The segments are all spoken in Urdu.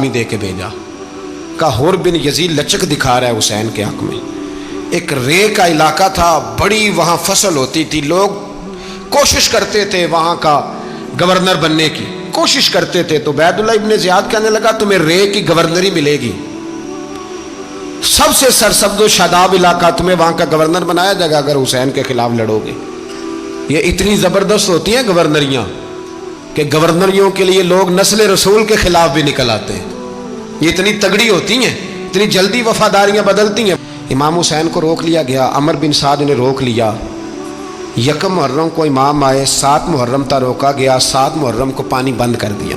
آدمی دے کے بھیجا، کہا ہور بن یزید لچک دکھا رہا ہے حسین کے حق میں۔ ایک رے کا علاقہ تھا، بڑی وہاں فصل ہوتی تھی، لوگ کوشش کرتے تھے وہاں کا گورنر بننے کی، کوشش کرتے تھے۔ تو عبید اللہ ابن زیاد کہنے لگا تمہیں رے کی گورنری ملے گی، سب سے سرسبز و شاداب علاقہ، تمہیں وہاں کا گورنر بنایا جائے گا اگر حسین کے خلاف لڑو گے۔ یہ اتنی زبردست ہوتی ہیں گورنریاں کہ گورنریوں کے لیے لوگ نسل رسول کے خلاف بھی نکل آتے ہیں، یہ اتنی تگڑی ہوتی ہیں، اتنی جلدی وفاداریاں بدلتی ہیں۔ امام حسین کو روک لیا گیا، عمر بن سعد نے روک لیا۔ یکم محرم کو امام آئے، 7 محرم تا روکا گیا، 7 محرم کو پانی بند کر دیا۔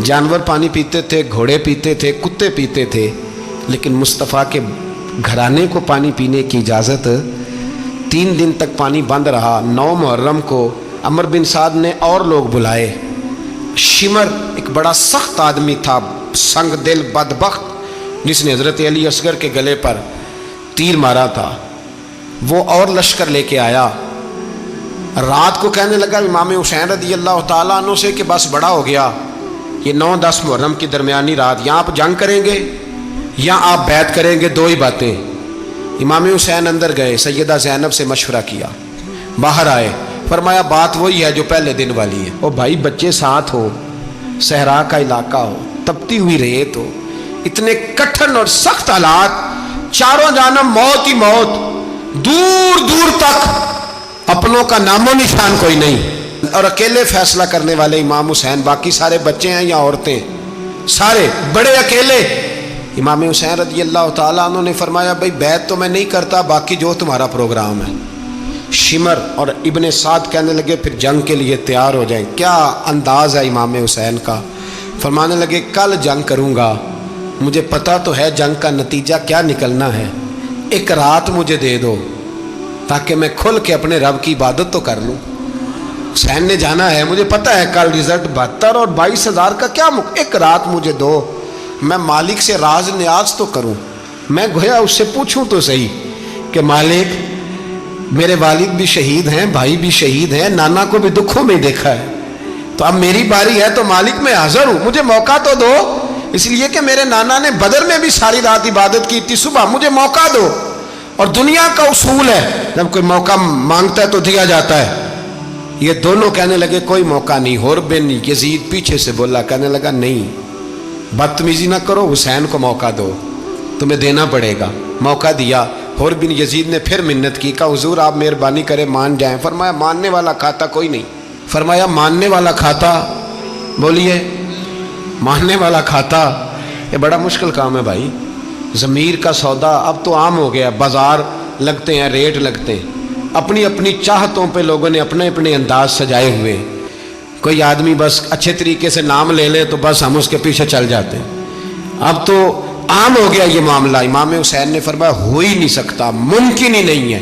جانور پانی پیتے تھے، گھوڑے پیتے تھے، کتے پیتے تھے، لیکن مصطفیٰ کے گھرانے کو پانی پینے کی اجازت، 3 دن تک پانی بند رہا۔ 9 محرم کو عمر بن سعد نے اور لوگ بلائے۔ شمر ایک بڑا سخت آدمی تھا، سنگ دل بدبخت، جس نے حضرت علی اصغر کے گلے پر تیر مارا تھا، وہ اور لشکر لے کے آیا۔ رات کو کہنے لگا امام حسین رضی اللہ تعالیٰ عنہ سے کہ بس بڑا ہو گیا، یہ 9-10 محرم کی درمیانی رات، یہاں آپ جنگ کریں گے یا آپ بیعت کریں گے، 2 ہی باتیں۔ امام حسین اندر گئے، سیدہ زینب سے مشورہ کیا، باہر آئے، فرمایا بات وہی ہے جو پہلے دن والی ہے۔ او بھائی بچے ساتھ ہو، صحرا کا علاقہ ہو، تپتی ہوئی ریت ہو، اتنے کٹھن اور سخت حالات، چاروں جانب موت ہی موت، دور دور تک اپنوں کا نام و نشان کوئی نہیں، اور اکیلے فیصلہ کرنے والے امام حسین، باقی سارے بچے ہیں یا عورتیں، سارے بڑے اکیلے۔ امام حسین رضی اللہ تعالیٰ عنہ نے فرمایا بھائی بیعت تو میں نہیں کرتا، باقی جو تمہارا پروگرام ہے۔ شمر اور ابن سعد کہنے لگے پھر جنگ کے لیے تیار ہو جائیں۔ کیا انداز ہے امام حسین کا، فرمانے لگے کل جنگ کروں گا، مجھے پتا تو ہے جنگ کا نتیجہ کیا نکلنا ہے، ایک رات مجھے دے دو تاکہ میں کھل کے اپنے رب کی عبادت تو کر لوں۔ حسین نے جانا ہے، مجھے پتا ہے کل رزلٹ 72 اور 22,000 کا کیا ایک رات مجھے دو، میں مالک سے راز نیاز تو کروں، میں گویا اس سے پوچھوں تو صحیح کہ مالک میرے والد بھی شہید ہیں، بھائی بھی شہید ہیں، نانا کو بھی دکھوں میں دیکھا ہے، تو اب میری باری ہے تو مالک میں حاضر ہوں، مجھے موقع تو دو، اس لیے کہ میرے نانا نے بدر میں بھی ساری رات عبادت کی تھی، صبح مجھے موقع دو۔ اور دنیا کا اصول ہے جب کوئی موقع مانگتا ہے تو دیا جاتا ہے۔ یہ دونوں کہنے لگے کوئی موقع نہیں۔ حور بن یزید پیچھے سے بولا، کہنے لگا نہیں بدتمیزی نہ کرو، حسین کو موقع دو، تمہیں دینا پڑے گا۔ موقع دیا۔ حور بن یزید نے پھر منت کی، کہا حضور آپ مہربانی کریں مان جائیں۔ فرمایا ماننے والا کھاتا کوئی نہیں۔ فرمایا ماننے والا کھاتا، بولیے ماننے والا کھاتا، یہ بڑا مشکل کام ہے بھائی۔ ضمیر کا سودا اب تو عام ہو گیا، بازار لگتے ہیں، ریٹ لگتے ہیں، اپنی اپنی چاہتوں پہ لوگوں نے اپنے اپنے انداز سجائے ہوئے۔ کوئی آدمی بس اچھے طریقے سے نام لے لے تو بس ہم اس کے پیچھے چل جاتے ہیں، اب تو عام ہو گیا یہ معاملہ۔ امام حسین نے فرمایا ہو ہی نہیں سکتا، ممکن ہی نہیں ہے۔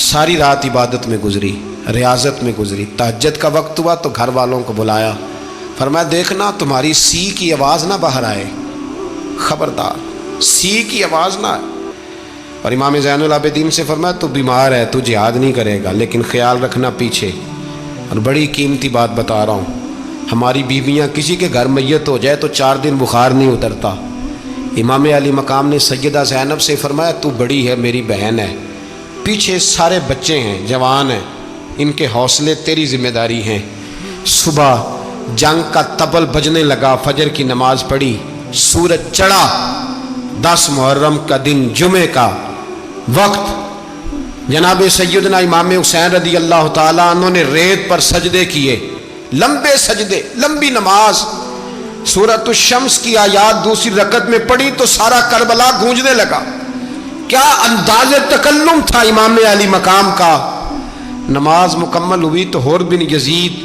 ساری رات عبادت میں گزری، ریاضت میں گزری، تہجد کا وقت ہوا تو گھر والوں کو بلایا، فرمایا دیکھنا تمہاری سی کی آواز نہ باہر آئے، خبردار سی کی آواز نہ آئے۔ اور امام زین العابدین سے فرمایا تو بیمار ہے، تو جہاد نہیں کرے گا، لیکن خیال رکھنا پیچھے۔ اور بڑی قیمتی بات بتا رہا ہوں، ہماری بیویاں کسی کے گھر میت ہو جائے تو 4 دن بخار نہیں اترتا۔ امام علی مقام نے سیدہ زینب سے فرمایا تو بڑی ہے، میری بہن ہے، پیچھے سارے بچے ہیں، جوان ہیں، ان کے حوصلے تیری ذمہ داری ہیں۔ صبح جنگ کا طبل بجنے لگا، فجر کی نماز پڑھی، سورج چڑھا، 10 محرم کا دن، جمعے کا وقت، جناب سیدنا امام حسین رضی اللہ تعالیٰ عنہ نے ریت پر سجدے کیے، لمبے سجدے، لمبی نماز، سورۃ الشمس کی آیات دوسری رکعت میں پڑھی تو سارا کربلا گونجنے لگا۔ کیا انداز تکلم تھا امام علی مقام کا۔ نماز مکمل ہوئی تو حور بن یزید،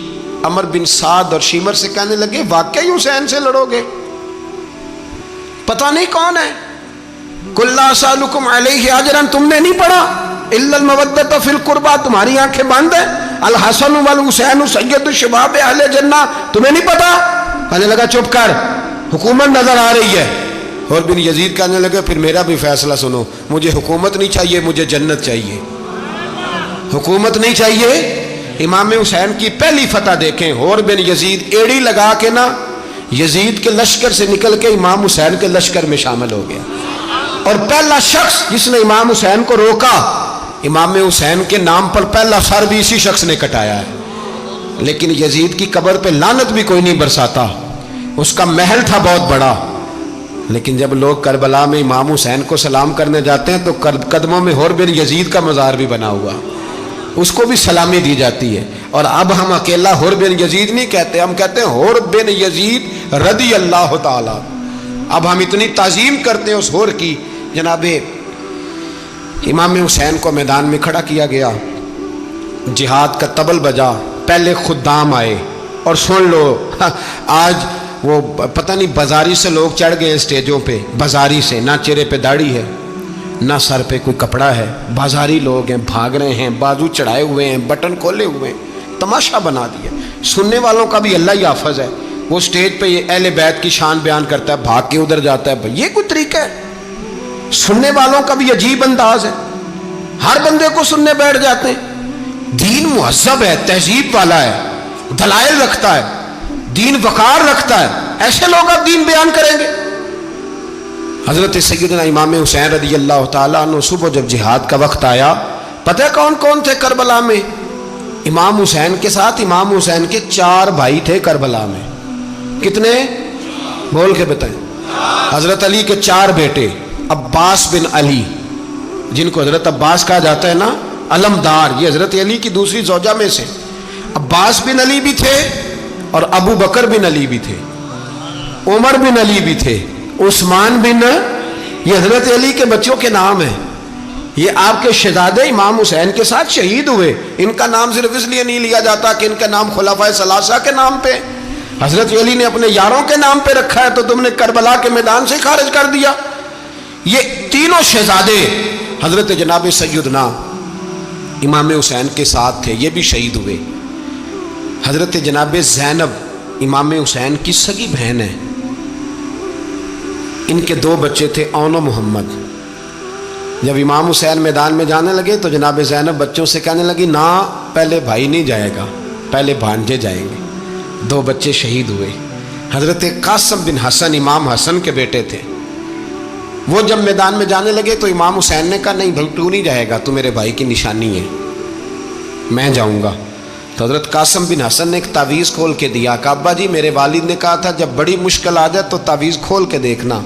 عمر بن سعد اور شیمر سے کہنے لگے واقعی حسین سے لڑو گے؟ پتہ نہیں کون ہے۔ قل لا اسألکم علیہ اجرا، تم نے نہیں پڑھا؟ الا المودۃ فی القربى، تمہاری آنکھیں بند ہیں۔ الحسن والحسین سید الشباب اہل جنہ، تمہیں نہیں پتا؟ کہنے لگا چپ کر، حکومت نظر آ رہی ہے۔ اور بن یزید کہنے لگے پھر میرا بھی فیصلہ سنو، مجھے حکومت نہیں چاہیے، مجھے جنت چاہیے، حکومت نہیں چاہیے۔ امام حسین کی پہلی فتح دیکھیں، حور بن یزید ایڑی لگا کے نا یزید کے لشکر سے نکل کے امام حسین کے لشکر میں شامل ہو گیا، اور پہلا شخص جس نے امام حسین کو روکا، امام حسین کے نام پر پہلا سر بھی اسی شخص نے کٹایا ہے۔ لیکن یزید کی قبر پہ لعنت بھی کوئی نہیں برساتا، اس کا محل تھا بہت بڑا، لیکن جب لوگ کربلا میں امام حسین کو سلام کرنے جاتے ہیں تو قدموں میں حر بن یزید کا مزار بھی بنا ہوا، اس کو بھی سلامی دی جاتی ہے۔ اور اب ہم اکیلا حر بن یزید نہیں کہتے، ہم کہتے ہیں حر بن یزید رضی اللہ تعالی۔ اب ہم اتنی تعظیم کرتے ہیں اس حر کی۔ جناب امام حسین کو میدان میں کھڑا کیا گیا، جہاد کا طبل بجا، پہلے خدام آئے، اور سن لو آج وہ پتہ نہیں بازاری سے لوگ چڑھ گئے ہیں اسٹیجوں پہ، بازاری سے، نہ چہرے پہ داڑھی ہے نہ سر پہ کوئی کپڑا ہے، بازاری لوگ ہیں، بھاگ رہے ہیں، بازو چڑھائے ہوئے ہیں، بٹن کھولے ہوئے ہیں، تماشا بنا دیا۔ سننے والوں کا بھی اللہ ہی حافظ ہے، وہ اسٹیج پہ یہ اہل بیت کی شان بیان کرتا ہے، بھاگ کے ادھر جاتا ہے، یہ کوئی طریقہ ہے؟ سننے والوں کا بھی عجیب انداز ہے، ہر بندے کو سننے بیٹھ جاتے ہیں۔ دین مہذب ہے، تہذیب والا ہے، دلائل رکھتا ہے، دین وقار رکھتا ہے، ایسے لوگ اب دین بیان کریں گے؟ حضرت سیدنا امام حسین رضی اللہ تعالیٰ عنہ صبح جب جہاد کا وقت آیا، پتہ ہے کون کون تھے کربلا میں؟ امام حسین کے ساتھ امام حسین کے 4 بھائی تھے کربلا میں۔ کتنے؟ بول کے بتائیں۔ حضرت علی کے 4 بیٹے، عباس بن علی، جن کو حضرت عباس کہا جاتا ہے نا، علمدار، یہ حضرت علی کی دوسری زوجہ میں سے عباس بن علی بھی تھے، اور ابو بکر بن علی بھی تھے، عمر بن علی بھی تھے، عثمان بن، یہ حضرت علی کے بچوں کے نام ہیں۔ یہ آپ کے شہزادے امام حسین کے ساتھ شہید ہوئے، ان کا نام صرف اس لیے نہیں لیا جاتا کہ ان کا نام خلفائے ثلاثہ کے نام پہ، حضرت علی نے اپنے یاروں کے نام پہ رکھا ہے، تو تم نے کربلا کے میدان سے خارج کر دیا۔ یہ تینوں شہزادے حضرت جناب سیدنا امام حسین کے ساتھ تھے، یہ بھی شہید ہوئے۔ حضرت جناب زینب امام حسین کی سگی بہن ہے، ان کے 2 بچے تھے، اون و محمد۔ جب امام حسین میدان میں جانے لگے تو جناب زینب بچوں سے کہنے لگی، نہ پہلے بھائی نہیں جائے گا، پہلے بھانجے جائیں گے۔ 2 بچے شہید ہوئے۔ حضرت قاسم بن حسن امام حسن کے بیٹے تھے، وہ جب میدان میں جانے لگے تو امام حسین نے کہا، نہیں بھائی تو نہیں جائے گا، تو میرے بھائی کی نشانی ہے، میں جاؤں گا۔ تو حضرت قاسم بن حسن نے ایک تعویذ کھول کے دیا، کہ ابا جی میرے والد نے کہا تھا جب بڑی مشکل آ جائے تو تعویذ کھول کے دیکھنا،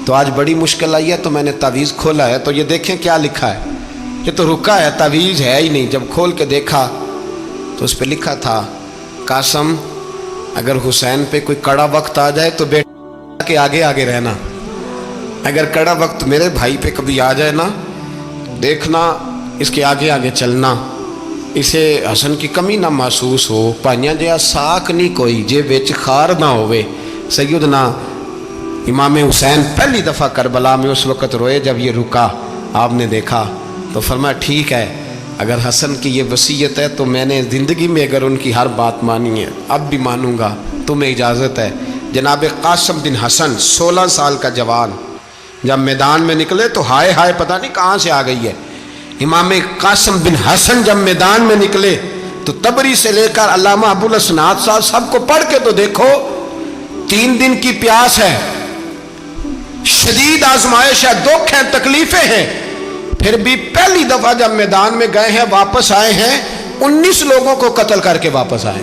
تو آج بڑی مشکل آئی ہے تو میں نے تعویذ کھولا ہے، تو یہ دیکھیں کیا لکھا ہے، یہ تو رکا ہے، تعویذ ہے ہی نہیں۔ جب کھول کے دیکھا تو اس پہ لکھا تھا، قاسم اگر حسین پہ کوئی کڑا وقت آ جائے تو بیٹا کے آگے آگے رہنا، اگر کڑا وقت میرے بھائی پہ کبھی آ جائے نا، دیکھنا اس کے آگے آگے چلنا، اسے حسن کی کمی نہ محسوس ہو، پائیاں جہاں ساکھ نہیں کوئی جے وچ خار نہ ہوئے۔ سیدنا امام حسین پہلی دفعہ کربلا میں اس وقت روئے جب یہ رکا، آپ نے دیکھا تو فرمایا ٹھیک ہے، اگر حسن کی یہ وصیت ہے تو میں نے زندگی میں اگر ان کی ہر بات مانی ہے، اب بھی مانوں گا، تمہیں اجازت ہے۔ جناب قاسم بن حسن 16 سال کا جوان جب میدان میں نکلے تو ہائے ہائے پتہ نہیں کہاں سے آ گئی ہے۔ امام قاسم بن حسن جب میدان میں نکلے تو تبری سے لے کر علامہ ابو الاسناد صاحب سب کو پڑھ کے تو دیکھو، 3 دن کی پیاس ہے، شدید آزمائش ہے، دکھ ہیں، تکلیفیں ہیں، پھر بھی پہلی دفعہ جب میدان میں گئے ہیں واپس آئے ہیں 19 لوگوں کو قتل کر کے واپس آئے،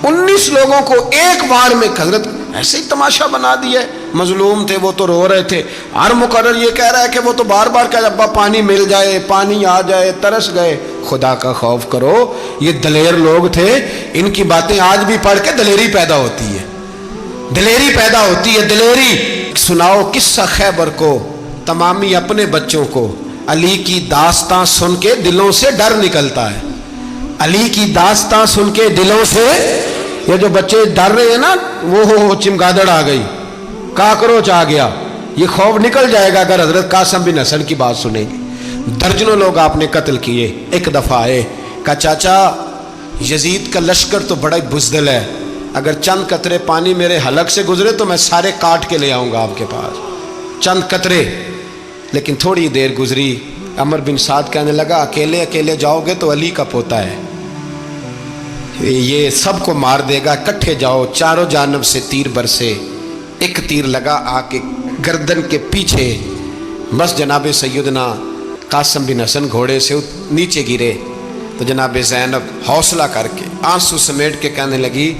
19 لوگوں کو ایک بار میں۔ حضرت ایسے ہی تماشا بنا دیا، مظلوم تھے وہ تو رو رہے تھے، ہر مقرر یہ کہہ رہا ہے کہ وہ تو بار بار کہ ابا پانی مل جائے، پانی آ جائے، ترس گئے۔ خدا کا خوف کرو، یہ دلیر لوگ تھے، ان کی باتیں آج بھی پڑھ کے دلیری پیدا ہوتی ہے، دلیری پیدا ہوتی ہے، دلیری۔ سناؤ قصہ خیبر کو، تمامی اپنے بچوں کو، علی کی داستان سن کے دلوں سے ڈر نکلتا ہے، علی کی داستان سن کے دلوں سے، یہ جو بچے ڈر رہے ہیں نا، وہ چمگادڑ آ گئی، کاکروچ آ گیا، یہ خوف نکل جائے گا اگر حضرت قاسم بن حسن کی بات سنیں گے۔ درجنوں لوگ آپ نے قتل کیے۔ ایک دفعہ آئے، کہا چاچا یزید کا لشکر تو بڑا بزدل ہے، اگر چند قطرے پانی میرے حلق سے گزرے تو میں سارے کاٹ کے لے آؤں گا آپ کے پاس، چند قطرے۔ لیکن تھوڑی دیر گزری، عمر بن سعد کہنے لگا اکیلے اکیلے جاؤ گے تو علی کا پوتا ہے، یہ سب کو مار دے گا، کٹھے جاؤ، چاروں جانب سے تیر برسے۔ ایک تیر لگا آ کے گردن کے پیچھے، بس جناب سیدنا قاسم بن حسن گھوڑے سے نیچے گرے تو جناب زینب حوصلہ کر کے آنسو سمیٹ کے کہنے لگی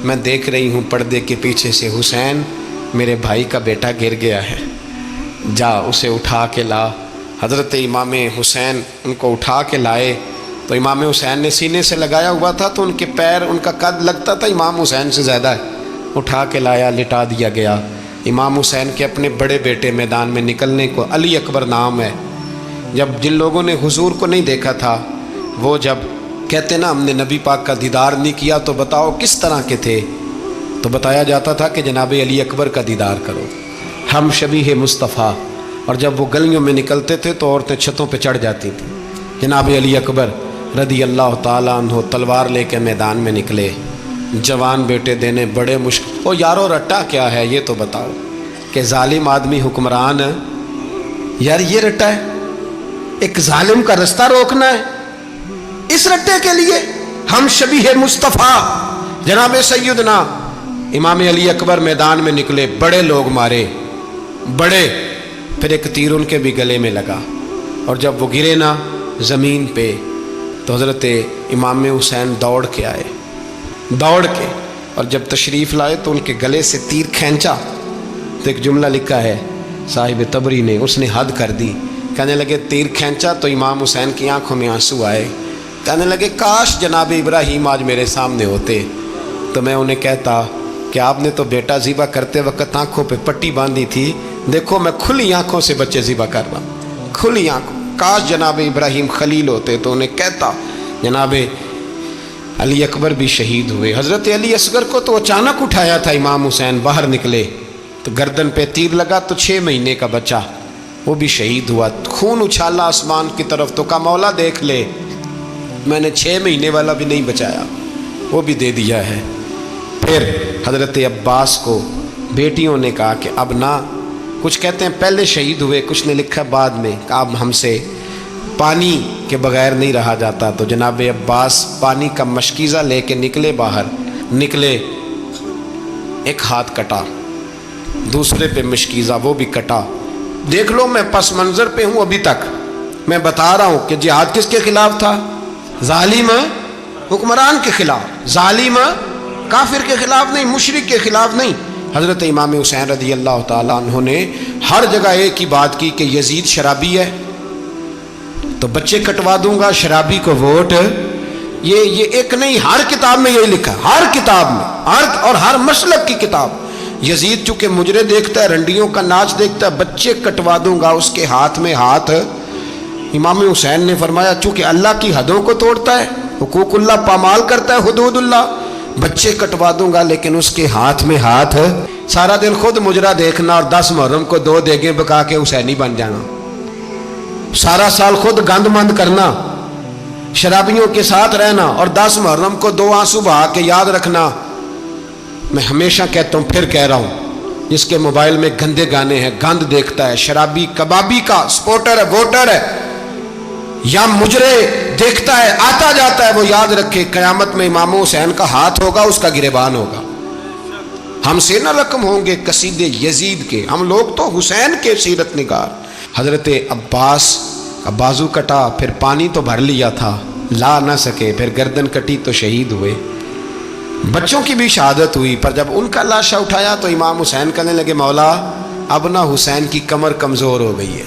میں دیکھ رہی ہوں پردے کے پیچھے سے حسین میرے بھائی کا بیٹا گر گیا ہے، جا اسے اٹھا کے لا۔ حضرت امام حسین ان کو اٹھا کے لائے تو امام حسین نے سینے سے لگایا ہوا تھا تو ان کے پیر، ان کا قد لگتا تھا امام حسین سے زیادہ ہے، اٹھا کے لایا، لٹا دیا گیا۔ امام حسین کے اپنے بڑے بیٹے میدان میں نکلنے کو، علی اکبر نام ہے، جب جن لوگوں نے حضور کو نہیں دیکھا تھا وہ جب کہتے نا ہم نے نبی پاک کا دیدار نہیں کیا تو بتاؤ کس طرح کے تھے، تو بتایا جاتا تھا کہ جناب علی اکبر کا دیدار کرو، ہم شبیہ مصطفیٰ۔ اور جب وہ گلیوں میں نکلتے تھے تو عورتیں چھتوں پہ چڑھ جاتی تھیں۔ جناب علی اکبر رضی اللہ تعالیٰ عنہ تلوار لے کے میدان میں نکلے، جوان بیٹے دینے بڑے مشکل۔ او یارو رٹا کیا ہے یہ تو بتاؤ، کہ ظالم آدمی حکمران ہے یار، یہ رٹا ہے، ایک ظالم کا رستہ روکنا ہے، اس رٹے کے لیے ہم شبیہ مصطفیٰ۔ جناب سیدنا امام علی اکبر میدان میں نکلے، بڑے لوگ مارے، بڑے، پھر ایک تیر ان کے بھی گلے میں لگا، اور جب وہ گرے نا زمین پہ تو حضرت امام حسین دوڑ کے آئے، دوڑ کے، اور جب تشریف لائے تو ان کے گلے سے تیر کھینچا تو ایک جملہ لکھا ہے صاحب تبری نے، اس نے حد کر دی، کہنے لگے تیر کھینچا تو امام حسین کی آنکھوں میں آنسو آئے، کہنے لگے کاش جناب ابراہیم آج میرے سامنے ہوتے تو میں انہیں کہتا کہ آپ نے تو بیٹا ذبح کرتے وقت آنکھوں پہ پٹی باندھی تھی، دیکھو میں کھلی آنکھوں سے بچے ذبح کر رہا ہوں، کھلی آنکھوں، کاش جناب ابراہیم خلیل ہوتے تو انہیں کہتا۔ جناب علی اکبر بھی شہید ہوئے۔ حضرت علی اصغر کو تو اچانک اٹھایا تھا امام حسین، باہر نکلے تو گردن پہ تیر لگا تو 6 مہینے کا بچہ وہ بھی شہید ہوا، خون اچھالا آسمان کی طرف تو کہا مولا دیکھ لے میں نے 6 مہینے والا بھی نہیں بچایا، وہ بھی دے دیا ہے۔ پھر حضرت عباس کو بیٹیوں نے کہا کہ اب نہ، کچھ کہتے ہیں پہلے شہید ہوئے، کچھ نے لکھا بعد میں، کہ اب ہم سے پانی کے بغیر نہیں رہا جاتا، تو جناب عباس پانی کا مشکیزہ لے کے نکلے، باہر نکلے، ایک ہاتھ کٹا، دوسرے پہ مشکیزہ وہ بھی کٹا۔ دیکھ لو میں پس منظر پہ ہوں ابھی تک، میں بتا رہا ہوں کہ جہاد کس کے خلاف تھا؟ ظالم حکمران کے خلاف، ظالم کافر کے خلاف نہیں، مشرک کے خلاف نہیں۔ حضرت امام حسین رضی اللہ تعالیٰ عنہ نے ہر جگہ ایک ہی بات کی کہ یزید شرابی ہے تو بچے کٹوا دوں گا، شرابی کو ووٹ۔ یہ ایک نہیں، ہر کتاب میں یہی لکھا، ہر کتاب میں، اور ہر مسلک کی کتاب۔ یزید چونکہ مجرے دیکھتا ہے، رنڈیوں کا ناچ دیکھتا ہے، بچے کٹوا دوں گا، اس کے ہاتھ میں ہاتھ۔ امام حسین نے فرمایا چونکہ اللہ کی حدوں کو توڑتا ہے، حقوق اللہ پامال کرتا ہے، حدود اللہ، بچے کٹوا دوں گا لیکن اس کے ہاتھ میں ہاتھ۔ سارا دن خود مجرا دیکھنا اور 10 محرم کو 2 دیگیں پکا کے حسینی بن جانا، سارا سال خود گند مند کرنا، شرابیوں کے ساتھ رہنا، اور 10 محرم کو 2 آنسو بہا کے یاد رکھنا۔ میں ہمیشہ کہتا ہوں، پھر کہہ رہا ہوں، جس کے موبائل میں گندے گانے ہیں، گند دیکھتا ہے، شرابی کبابی کا سپورٹر ہے، ووٹر ہے، یا مجرے دیکھتا ہے، آتا جاتا ہے، وہ یاد رکھے قیامت میں امام حسین کا ہاتھ ہوگا، اس کا گریبان ہوگا۔ ہم سے نہ رقم ہوں گے قصیدے یزید کے، ہم لوگ تو حسین کے سیرت نگار۔ حضرت عباس کا بازو کٹا، پھر پانی تو بھر لیا تھا، لا نہ سکے، پھر گردن کٹی تو شہید ہوئے۔ بچوں کی بھی شہادت ہوئی، پر جب ان کا لاشا اٹھایا تو امام حسین کہنے لگے مولا اب نہ حسین کی کمر کمزور ہو گئی ہے،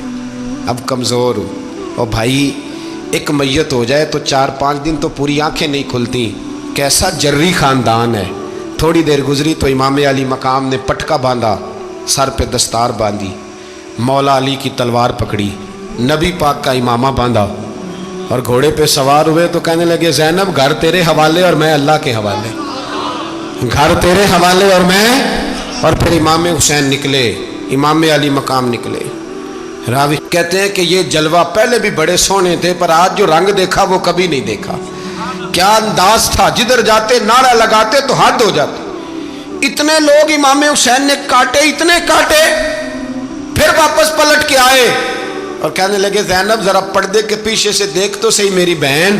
اب کمزور ہو، اور بھائی ایک میت ہو جائے تو 4-5 دن تو پوری آنکھیں نہیں کھلتی، کیسا جری خاندان ہے۔ تھوڑی دیر گزری تو امام علی مقام نے پٹکا باندھا، سر پہ دستار باندھی، مولا علی کی تلوار پکڑی، نبی پاک کا امامہ باندھا، اور گھوڑے پہ سوار ہوئے تو کہنے لگے زینب گھر تیرے حوالے اور میں اللہ کے حوالے، گھر تیرے حوالے اور میں۔ اور پھر امام حسین نکلے، امام علی مقام نکلے۔ راوی کہتے ہیں کہ یہ جلوہ پہلے بھی بڑے سونے تھے، پر آج جو رنگ دیکھا وہ کبھی نہیں دیکھا۔ کیا انداز تھا، جدھر جاتے نعرہ لگاتے تو حد ہو جاتے۔ اتنے لوگ امام حسین نے کاٹے، اتنے کاٹے، پھر واپس پلٹ کے آئے اور کہنے لگے زینب ذرا پردے کے پیچھے سے دیکھ تو صحیح میری بہن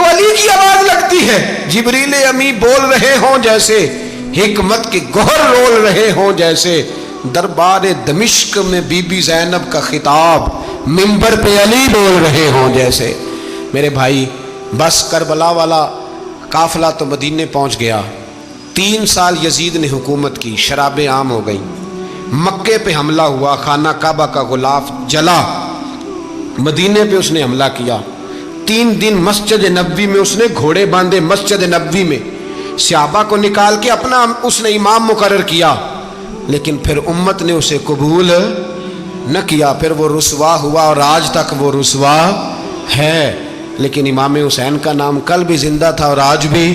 تو علی کی آواز لگتی ہے، جبریل امی بول رہے ہوں جیسے، حکمت کے گوہر رول رہے ہوں جیسے، دربار دمشق میں بی بی زینب کا خطاب منبر پہ علی بول رہے ہوں جیسے۔ میرے بھائی، بس کربلا والا قافلہ تو مدینے پہنچ گیا، 3 سال یزید نے حکومت کی، شرابیں عام ہو گئیں، مکے پہ حملہ ہوا، خانہ کعبہ کا غلاف جلا، مدینے پہ اس نے حملہ کیا، 3 دن مسجد نبوی میں اس نے گھوڑے باندھے، مسجد نبوی میں صحابہ کو نکال کے اپنا اس نے امام مقرر کیا، لیکن پھر امت نے اسے قبول نہ کیا، پھر وہ رسوا ہوا اور آج تک وہ رسوا ہے۔ لیکن امام حسین کا نام کل بھی زندہ تھا اور آج بھی۔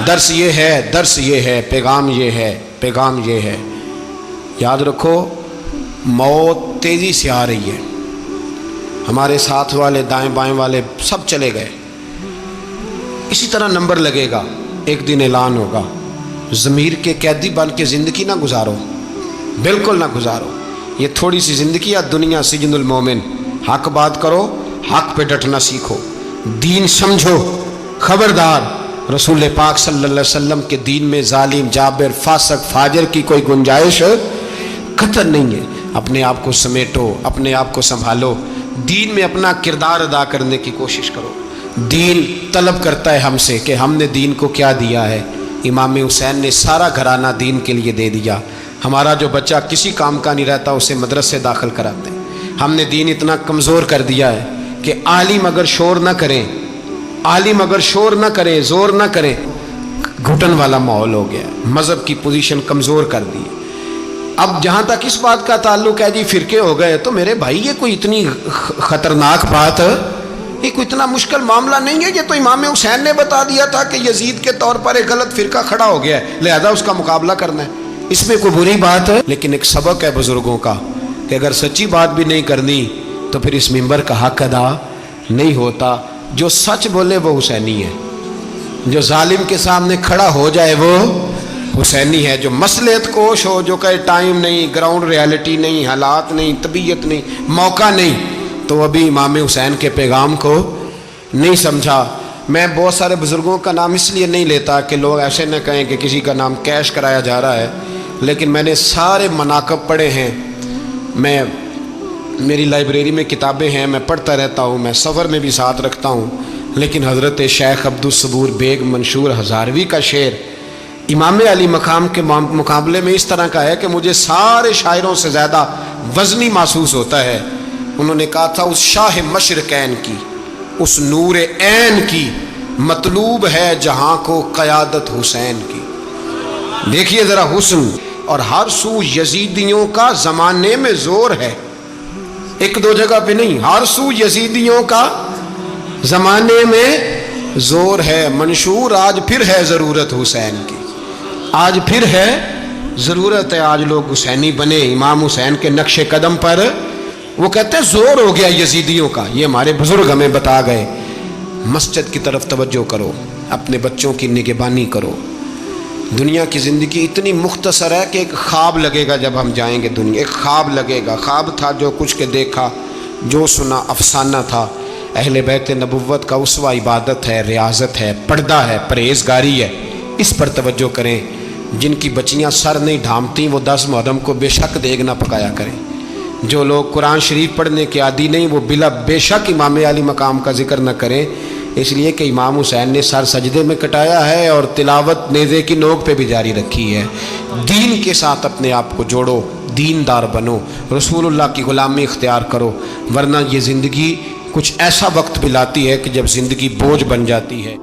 درس یہ ہے، پیغام یہ ہے، پیغام یہ ہے، یاد رکھو موت تیزی سے آ رہی ہے، ہمارے ساتھ والے دائیں بائیں والے سب چلے گئے، اسی طرح نمبر لگے گا، ایک دن اعلان ہوگا۔ ضمیر کے قیدی بن کے زندگی نہ گزارو، بالکل نہ گزارو، یہ تھوڑی سی زندگی ہے دنیا سجن المومن۔ حق بات کرو، حق پہ ڈٹنا سیکھو، دین سمجھو، خبردار رسول پاک صلی اللہ علیہ وسلم کے دین میں ظالم، جابر، فاسق، فاجر کی کوئی گنجائش قطعاً نہیں ہے۔ اپنے آپ کو سمیٹو، اپنے آپ کو سنبھالو، دین میں اپنا کردار ادا کرنے کی کوشش کرو۔ دین طلب کرتا ہے ہم سے کہ ہم نے دین کو کیا دیا ہے۔ امام حسین نے سارا گھرانہ دین کے لیے دے دیا۔ ہمارا جو بچہ کسی کام کا نہیں رہتا اسے مدرسے داخل کراتے ہیں۔ ہم نے دین اتنا کمزور کر دیا ہے کہ عالم اگر شور نہ کریں، عالم اگر شور نہ کریں، زور نہ کریں، گھٹن والا ماحول ہو گیا، مذہب کی پوزیشن کمزور کر دی۔ اب جہاں تک اس بات کا تعلق ہے جی فرقے ہو گئے، تو میرے بھائی یہ کوئی اتنی خطرناک بات ہے، یہ کوئی اتنا مشکل معاملہ نہیں ہے۔ یہ تو امام حسین نے بتا دیا تھا کہ یزید کے طور پر ایک غلط فرقہ کھڑا ہو گیا ہے، لہذا اس کا مقابلہ کرنا ہے، اس میں کوئی بری بات ہے؟ لیکن ایک سبق ہے بزرگوں کا کہ اگر سچی بات بھی نہیں کرنی تو پھر اس منبر کا حق ادا نہیں ہوتا۔ جو سچ بولے وہ حسینی ہے، جو ظالم کے سامنے کھڑا ہو جائے وہ حسینی ہے، جو مصلحت کوش ہو، جو کہے ٹائم نہیں، گراؤنڈ ریالٹی نہیں، حالات نہیں، طبیعت نہیں، موقع نہیں، تو ابھی امام حسین کے پیغام کو نہیں سمجھا۔ میں بہت سارے بزرگوں کا نام اس لیے نہیں لیتا کہ لوگ ایسے نہ کہیں کہ کسی کا نام کیش کرایا جا رہا ہے، لیکن میں نے سارے مناقب پڑھے ہیں، میری لائبریری میں کتابیں ہیں، میں پڑھتا رہتا ہوں، میں سفر میں بھی ساتھ رکھتا ہوں، لیکن حضرت شیخ عبدالصبور بیگ منشور ہزاروی کا شعر امام علی مقام کے مقابلے میں اس طرح کا ہے کہ مجھے سارے شاعروں سے زیادہ وزنی محسوس ہوتا ہے۔ انہوں نے کہا تھا اس شاہ مشرقین کی، اس نور عین کی، مطلوب ہے جہاں کو قیادت حسین کی۔ دیکھیے ذرا حسن، اور ہر سو یزیدیوں کا زمانے میں زور ہے، ایک دو جگہ پہ نہیں، ہر سو یزیدیوں کا زمانے میں زور ہے۔ منشور آج پھر ہے ضرورت حسین کی، آج پھر ہے ضرورت ہے، آج لوگ حسینی بنے، امام حسین کے نقش قدم پر۔ وہ کہتے ہیں زور ہو گیا یزیدیوں کا، یہ ہمارے بزرگ ہمیں بتا گئے۔ مسجد کی طرف توجہ کرو، اپنے بچوں کی نگہبانی کرو۔ دنیا کی زندگی اتنی مختصر ہے کہ ایک خواب لگے گا جب ہم جائیں گے دنیا، ایک خواب لگے گا، خواب تھا جو کچھ کے دیکھا، جو سنا افسانہ تھا۔ اہل بیت نبوت کا اسوہ عبادت ہے، ریاضت ہے، پردہ ہے، پرہیزگاری ہے، اس پر توجہ کریں۔ جن کی بچیاں سر نہیں ڈھانپتیں وہ 10 محرم کو بے شک دیگ نہ پکایا کریں۔ جو لوگ قرآن شریف پڑھنے کے عادی نہیں وہ بے شک امام علی مقام کا ذکر نہ کریں، اس لیے کہ امام حسین نے سر سجدے میں کٹایا ہے اور تلاوت نیزے کی نوک پہ بھی جاری رکھی ہے۔ دین کے ساتھ اپنے آپ کو جوڑو، دیندار بنو، رسول اللہ کی غلامی اختیار کرو، ورنہ یہ زندگی کچھ ایسا وقت بھی لاتی ہے کہ جب زندگی بوجھ بن جاتی ہے۔